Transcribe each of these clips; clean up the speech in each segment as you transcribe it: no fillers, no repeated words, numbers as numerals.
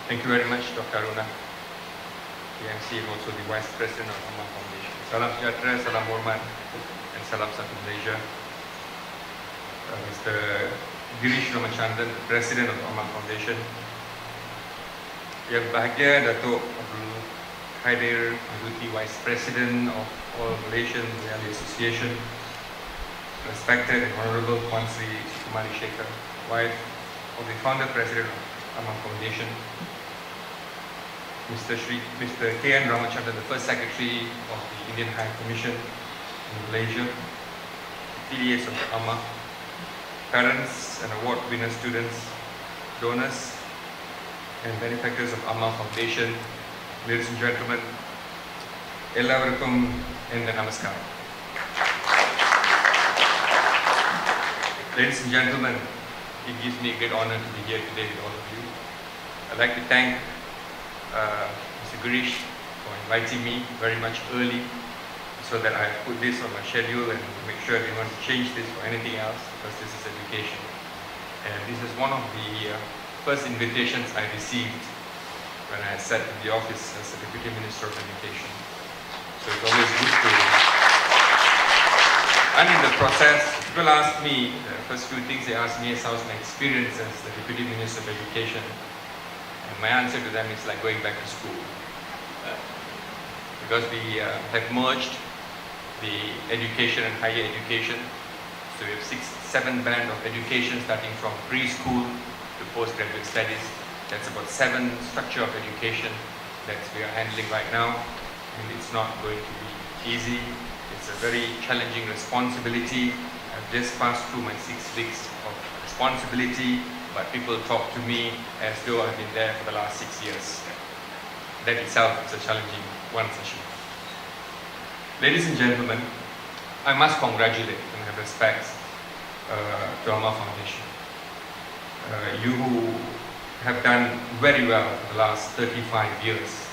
Thank you very much, Dr. Aruna, PMC, and also the Vice President of AMMA Foundation. Salam sejahtera, salam hormat, and salam satu Malaysia. Mr. Girish Ramachandran, the President of AMMA Foundation. Yang bahagia Datuk Abdul Khair Mazuti, Vice President of All Malaysian Rally Association. Respected and Honorable Puan Sri Sukumari Shekhar, wife of the Founder President of AMMA Foundation. Mr. K.N. Ramachandran, the First Secretary of the Indian High Commission in Malaysia, affiliates of AMMA, parents and award-winner students, donors and benefactors of AMMA Foundation, ladies and gentlemen, Ellavarkum and Namaskar. Ladies and gentlemen, it gives me a great honor to be here today with all of you. I'd like to thank Mr. Girish for inviting me very much early so that I put this on my schedule and make sure I didn't want to change this for anything else because this is education. And this is one of the first invitations I received when I sat in the office as the Deputy Minister of Education. So it's always good to... And in the process, people ask me, the first few things they ask me is how's my experience as the Deputy Minister of Education. And my answer to them is like going back to school. Because we have merged the education and higher education. So we have 6-7 band of education starting from preschool to postgraduate studies. That's about 7 structure of education that we are handling right now. And it's not going to be easy. It's a very challenging responsibility. I've just passed through my 6 weeks of responsibility, but people talk to me as though I've been there for the last 6 years. That itself is a challenging one session. Ladies and gentlemen, I must congratulate and have respect to AMMA Foundation. You have done very well for the last 35 years.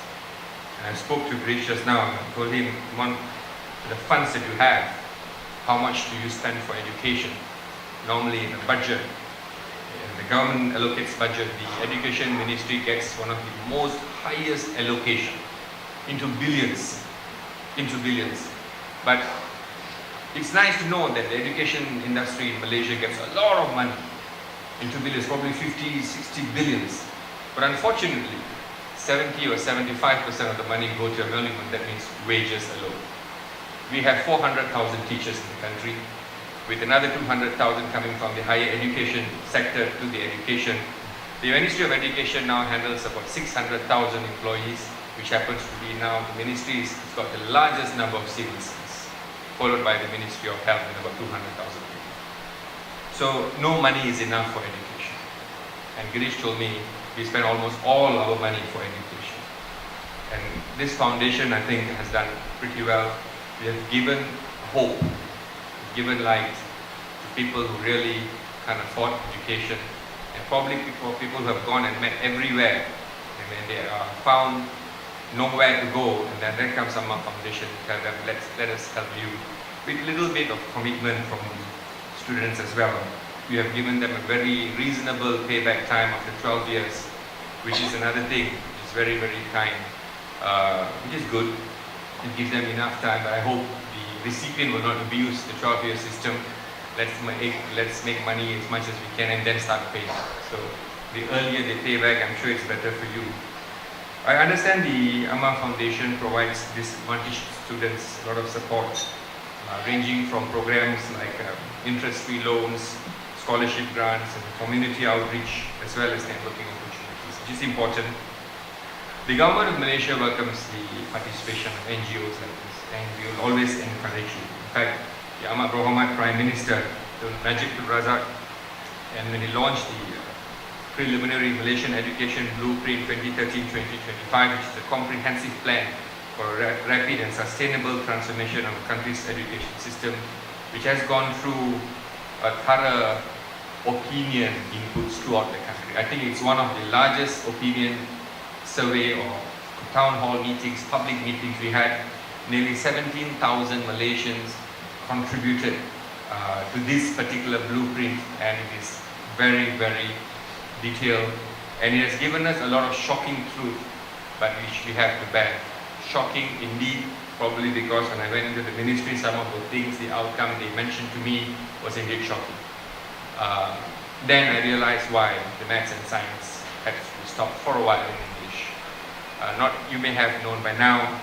And I spoke to Girish just now and I told him, the funds that you have, how much do you spend for education? Normally in a budget, the government allocates budget, the Education Ministry gets one of the most highest allocation into billions. But it's nice to know that the education industry in Malaysia gets a lot of money into billions, probably 50, 60 billions. But unfortunately, 70 or 75% of the money go to emolument, that means wages alone. We have 400,000 teachers in the country, with another 200,000 coming from the higher education sector to the education. The Ministry of Education now handles about 600,000 employees, which happens to be now the ministry has got the largest number of civilians, followed by the Ministry of Health with about 200,000 people. So no money is enough for education. And Girish told me we spend almost all our money for education. And this foundation, I think, has done pretty well. We have given hope, given light to people who really can't afford education, and probably people who have gone and met everywhere, and when they are found nowhere to go, and then comes AMMA Foundation to tell them, let us help you, with a little bit of commitment from students as well. We have given them a very reasonable payback time after 12 years, which is another thing, which is very, very kind, which is good. It gives them enough time, but I hope the recipient will not abuse the 12-year system. Let's make money as much as we can and then start paying. So the earlier they pay back, I'm sure it's better for you. I understand the AMMA Foundation provides disadvantaged students a lot of support, ranging from programs like interest-free loans, scholarship grants, and community outreach, as well as networking opportunities, which is important. The government of Malaysia welcomes the participation of NGOs like this, and we will always encourage you. In fact, the Amat Berhormat Prime Minister, Najib Razak, and when he launched the Preliminary Malaysian Education Blueprint 2013-2025, which is a comprehensive plan for a rapid and sustainable transformation of the country's education system, which has gone through a thorough opinion inputs throughout the country. I think it's one of the largest opinion survey or town hall meetings, public meetings we had. Nearly 17,000 Malaysians contributed to this particular blueprint, and it is very, very detailed And it has given us a lot of shocking truth, but which we have to bear. Shocking indeed, probably because when I went into the ministry, some of the things, the outcome they mentioned to me was indeed shocking. Then I realized why the maths and science had to stop for a while in English. You may have known by now,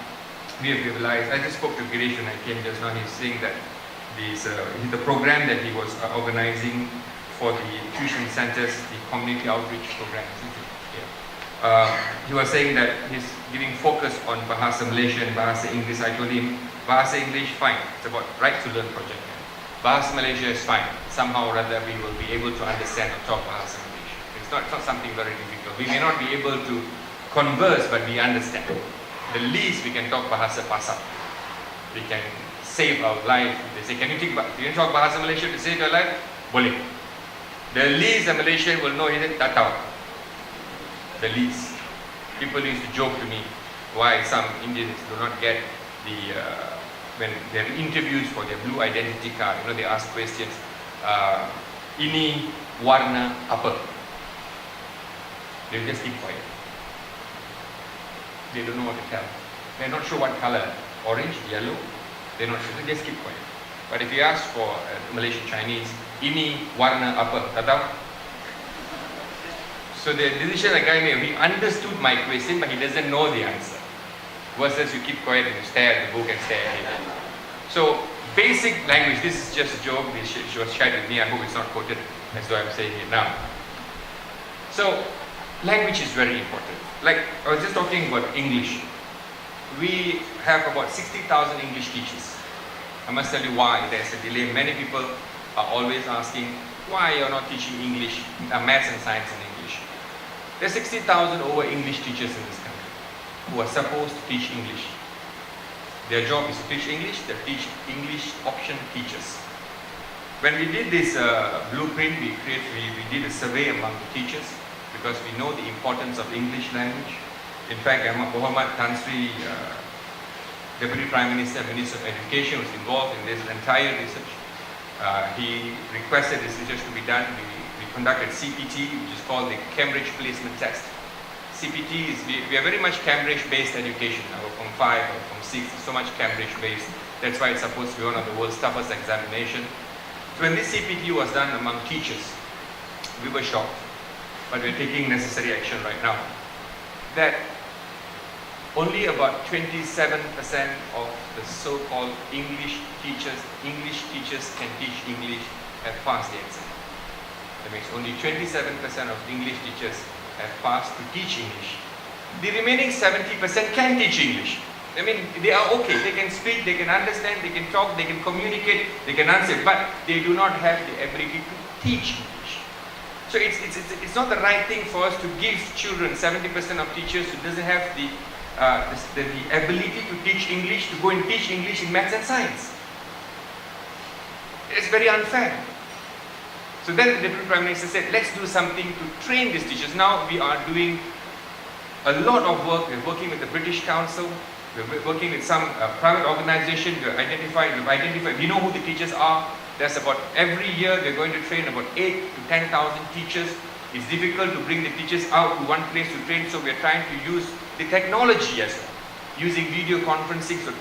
we have realized, I just spoke to Girish when I came just now, he's saying that the program that he was organizing for the tuition centers, the community outreach program, he was saying that he's giving focus on Bahasa Malaysia and Bahasa English. I told him, Bahasa English, fine, it's about right to learn project. Bahasa Malaysia is fine, somehow or other we will be able to understand or talk Bahasa Malaysia. It's not something very difficult. We may not be able to converse, but we understand. The least we can talk Bahasa Pasar. We can save our life. They say, can you talk Bahasa Malaysia to save your life? Boleh. The least a Malaysian will know is tak tahu. The least. People used to joke to me why some Indians do not get when they have interviews for their blue identity card, they ask questions, ini warna apa? They just keep quiet. They don't know what to tell. They're not sure what color, orange, yellow, they're not sure, they just keep quiet. But if you ask for Malaysian Chinese, ini warna apa? Tak tahu. So the decision the guy made, he understood my question, but he doesn't know the answer. Versus you keep quiet and you stare at the book and stare at it. So basic language, this is just a joke, she was shared with me, I hope it's not quoted as though I'm saying it now. So language is very important. Like I was just talking about English. We have about 60,000 English teachers. I must tell you why there's a delay. Many people are always asking why you're not teaching English, maths and science in English. There's 60,000 over English teachers in this country who are supposed to teach English. Their job is to teach English, they teach English option teachers. When we did this blueprint, we did a survey among the teachers because we know the importance of English language. In fact, AMMA Tan Sri, Deputy Prime Minister, Minister of Education, was involved in this entire research. He requested this research to be done. We conducted CPT, which is called the Cambridge Placement Test. CPT is, we are very much Cambridge-based education. Our from 5 or from 6 is so much Cambridge-based. That's why it's supposed to be one of the world's toughest examination. So when this CPT was done among teachers, we were shocked. But we're taking necessary action right now. That only about 27% of the so-called English teachers can teach English have passed the exam. That means only 27% of English teachers have passed to teach English. The remaining 70% can teach English. I mean, they are okay. They can speak, they can understand, they can talk, they can communicate, they can answer, but they do not have the ability to teach English. So it's not the right thing for us to give children, 70% of teachers who doesn't have the ability to teach English, to go and teach English in maths and science. It's very unfair. So then the Deputy Prime Minister said, let's do something to train these teachers. Now we are doing a lot of work. We're working with the British Council. We're working with some private organization. We've identified, we know who the teachers are. There's about, every year we're going to train about 8 to 10,000 teachers. It's difficult to bring the teachers out to one place to train, so we're trying to use the technology as well. Using video conferencing so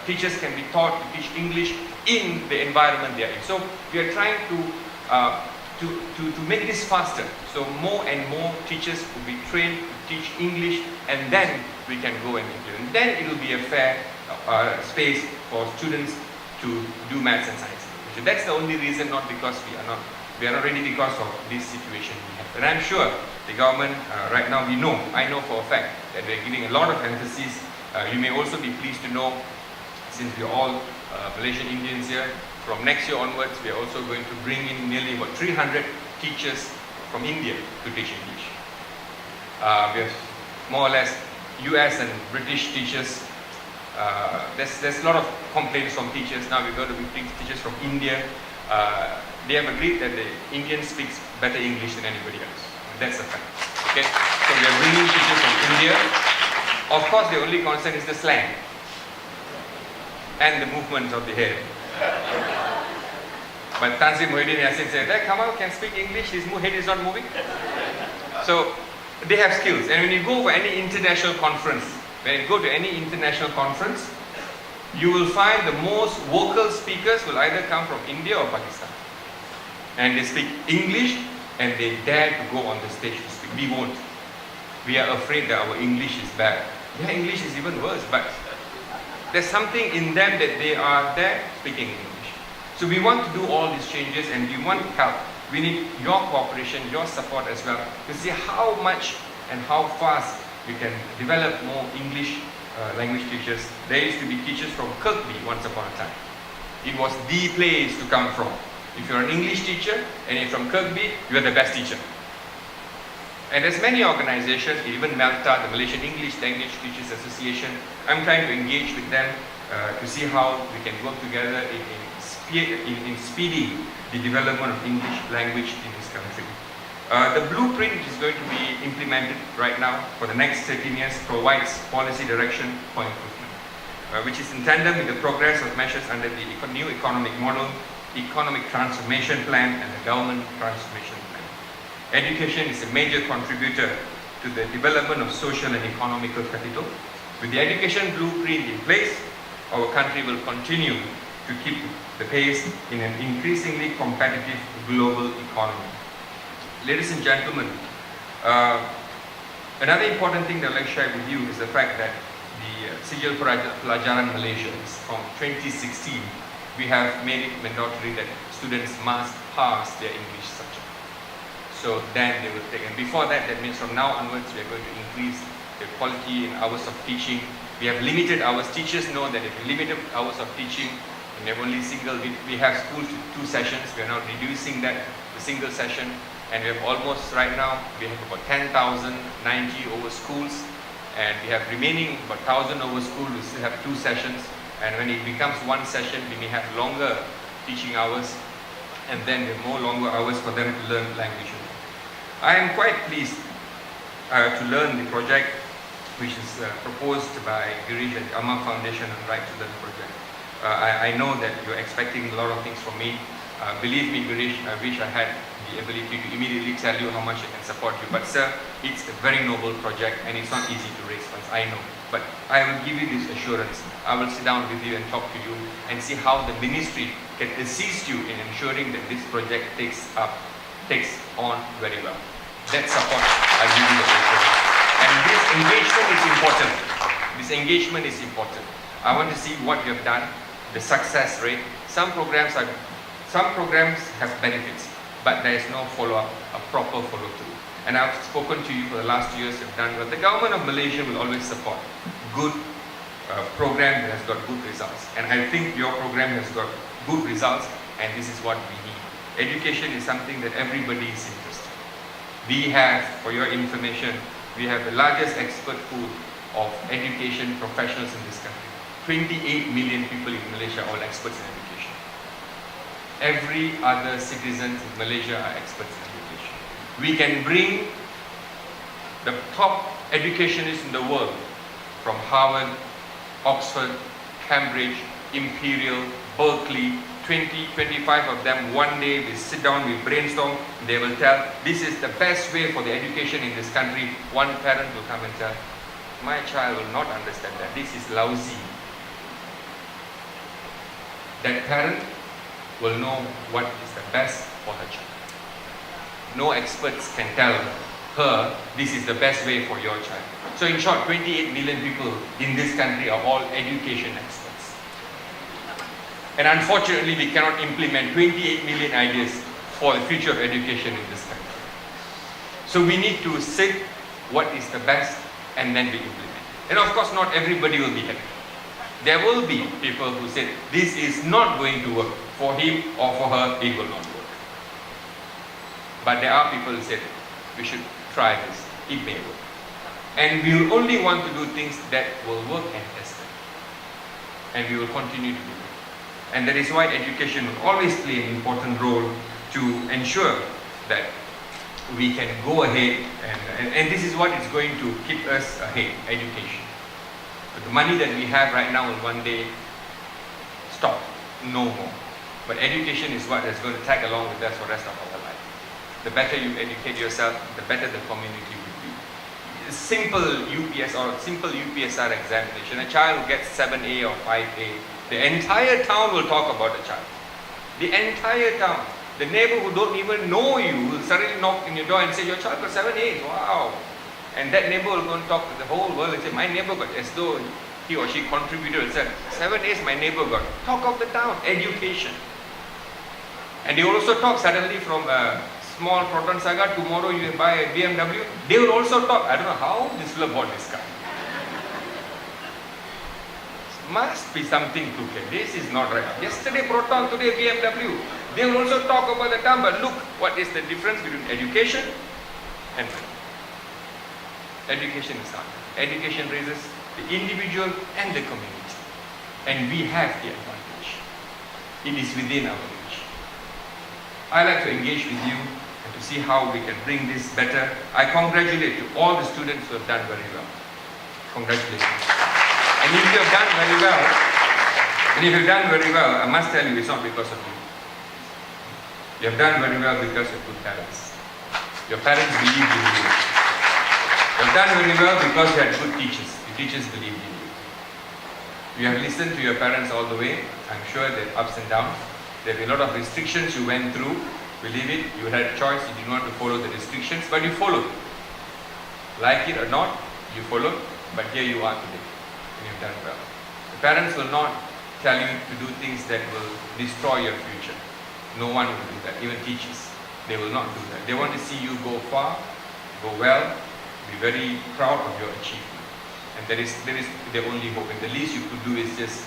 teachers can be taught to teach English in the environment they're in. So we are trying to make this faster. So more and more teachers will be trained to teach English, and then we can go and implement. Then it will be a fair space for students to do maths and science. So that's the only reason, not because we are not ready because of this situation we have. And I'm sure the government right now, I know for a fact that they're giving a lot of emphasis. You may also be pleased to know, since we're all Malaysian Indians here, from next year onwards, we are also going to bring in nearly about 300 teachers from India to teach English. We have more or less US and British teachers. There's a lot of complaints from teachers. Now we're going to be teachers from India. They have agreed that the Indian speaks better English than anybody else. That's a fact. Okay? So we are bringing teachers from India. Of course, the only concern is the slang and the movements of the head. But Tan Sri Muhyiddin Yassin said, hey, Kamal can speak English, his head is not moving. So they have skills. And when you go for any international conference, you will find the most vocal speakers will either come from India or Pakistan. And they speak English and they dare to go on the stage to speak. We won't. We are afraid that our English is bad. Their English is even worse, but there's something in them that they are there speaking English. So we want to do all these changes and we want help. We need your cooperation, your support as well to see how much and how fast we can develop more English language teachers. There used to be teachers from Kirkby once upon a time. It was the place to come from. If you're an English teacher and you're from Kirkby, you're the best teacher. And there's many organizations, even MELTA, the Malaysian English Language Teachers Association. I'm trying to engage with them to see how we can work together in speeding the development of English language in this country. The blueprint which is going to be implemented right now for the next 13 years provides policy direction for improvement, which is in tandem with the progress of measures under the new economic model, economic transformation plan and the government transformation plan. Education is a major contributor to the development of social and economical capital. With the education blueprint in place, our country will continue to keep the pace in an increasingly competitive global economy. Ladies and gentlemen, another important thing that I'd like to share with you is the fact that the Sijil Pelajaran Malaysia from 2016, we have made it mandatory that students must pass their English subject. So then they will take, and before that, that means from now onwards, we are going to increase the quality in hours of teaching. We have limited hours. Teachers know that if we limited hours of teaching, and have only we have schools with 2 sessions, we are now reducing that to single session. And we have almost, right now, we have about 10,090 over schools, and we have remaining about 1,000 over schools. We still have 2 sessions, and when it becomes 1 session, we may have longer teaching hours, and then we have more longer hours for them to learn language. I am quite pleased to learn the project which is proposed by Girish at AMMA Foundation and Right to Learn project. I know that you're expecting a lot of things from me. Believe me, Girish, I wish I had the ability to immediately tell you how much I can support you. But sir, it's a very noble project and it's not easy to raise funds, I know. But I will give you this assurance. I will sit down with you and talk to you and see how the ministry can assist you in ensuring that this project takes on very well. That support, I give you the assurance. And this engagement is important. This engagement is important. I want to see what you have done, the success rate. Some programs have benefits, but there is no follow-up, a proper follow-through. And I've spoken to you for the last 2 years have done well. The government of Malaysia will always support good program that has got good results. And I think your program has got good results, and this is what we need. Education is something that everybody is interested. We have, for your information, we have the largest expert pool of education professionals in this country. 28 million people in Malaysia are all experts in education. Every other citizen in Malaysia are experts in education. We can bring the top educationists in the world from Harvard, Oxford, Cambridge, Imperial, Berkeley, 25 of them. One day we sit down, we brainstorm, they will tell, this is the best way for the education in this country. One parent will come and tell, my child will not understand that, this is lousy. That parent will know what is the best for her child. No experts can tell her, this is the best way for your child. So in short, 28 million people in this country are all education experts. And unfortunately, we cannot implement 28 million ideas for the future of education in this country. So we need to sit what is the best and then we implement. And of course, not everybody will be happy. There will be people who say, this is not going to work. For him or for her, it will not work. But there are people who say, we should try this, it may work. And we will only want to do things that will work and test them. And we will continue to do it. And that is why education will always play an important role to ensure that we can go ahead and this is what is going to keep us ahead, education. But the money that we have right now will one day stop, no more. But education is what is going to tag along with us for the rest of our life. the better you educate yourself, the better the community will be. Simple UPS or simple UPSR examination, a child gets 7A or 5A, the entire town will talk about the child. The entire town. The neighbor who don't even know you will suddenly knock in your door and say, your child got 7A's, wow. And that neighbor will go and talk to the whole world and say, my neighbor got, as though he or she contributed and said, 7A's my neighbor got. Talk of the town, education. And they also talk suddenly from a small Proton Saga, tomorrow you buy a BMW. They will also talk, I don't know how this will bought this car. Must be something to get. This is not right. Yesterday Proton, today BMW. They will also talk about the town, but look, what is the difference between education and money? Education is hard. Education raises the individual and the community. And we have the advantage. It is within our reach. I like to engage with you and to see how we can bring this better. I congratulate you, all the students who have done very well. Congratulations. And if you have done very well, I must tell you, it's not because of you. You have done very well because of good parents. Your parents believed in you. You have done very well because you had good teachers. The teachers believed in you. You have listened to your parents all the way. I'm sure there are ups and downs. There will be a lot of restrictions you went through. Believe it, you had a choice. You did not want to follow the restrictions, but you followed. Like it or not, you followed. But here you are today. And you've done well. The parents will not tell you to do things that will destroy your future. No one will do that, even teachers. They will not do that. They want to see you go far, go well, be very proud of your achievement. And that is the only hope. And the least you could do is just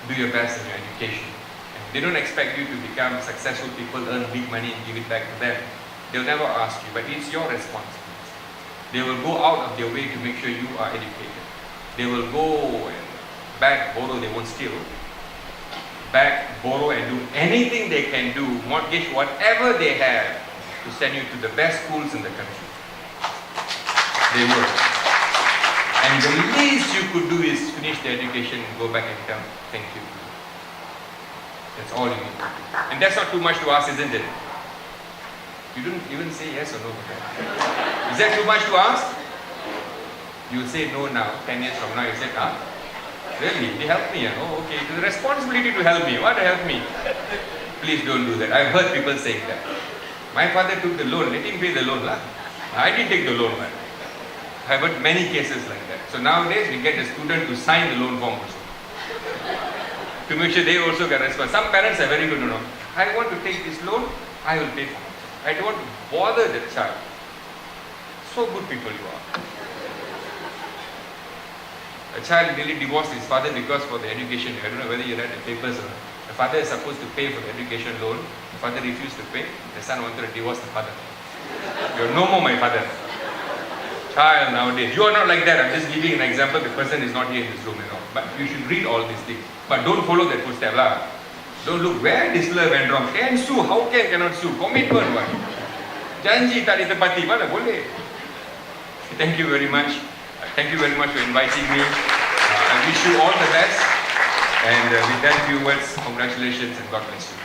do your best in your education. And they don't expect you to become successful people, earn big money and give it back to them. They'll never ask you, but it's your responsibility. They will go out of their way to make sure you are educated. They will go and beg, borrow, they won't steal. Beg, borrow and do anything they can do, mortgage whatever they have to send you to the best schools in the country. They will. And the least you could do is finish the education and go back and tell thank you. That's all you need to do. And that's not too much to ask, isn't it? You don't even say yes or no to that. Is that too much to ask? You say no now, 10 years from now you say, really? They helped me? Oh, okay. It's a responsibility to help me. What to help me? Please don't do that. I've heard people saying that. My father took the loan. Let him pay the loan. I didn't take the loan. Man. I've heard many cases like that. So nowadays we get a student to sign the loan form also. To make sure they also get response. Some parents are very good. No. I want to take this loan. I will pay for it. I don't want to bother the child. So good people you are. A child nearly divorced his father because for the education. I don't know whether you read the papers or not. The father is supposed to pay for the education loan. The father refused to pay. The son wanted to divorce the father. You're no more my father. Child nowadays. You are not like that. I'm just giving an example. The person is not here in this room. But you should read all these things. But don't follow that footstep. Don't look where this love went wrong. Can sue. How cannot sue? Commitment. Janji tak ditepati. Mana boleh. Thank you very much. Thank you very much for inviting me. I wish you all the best. And with that few words, congratulations and God bless you.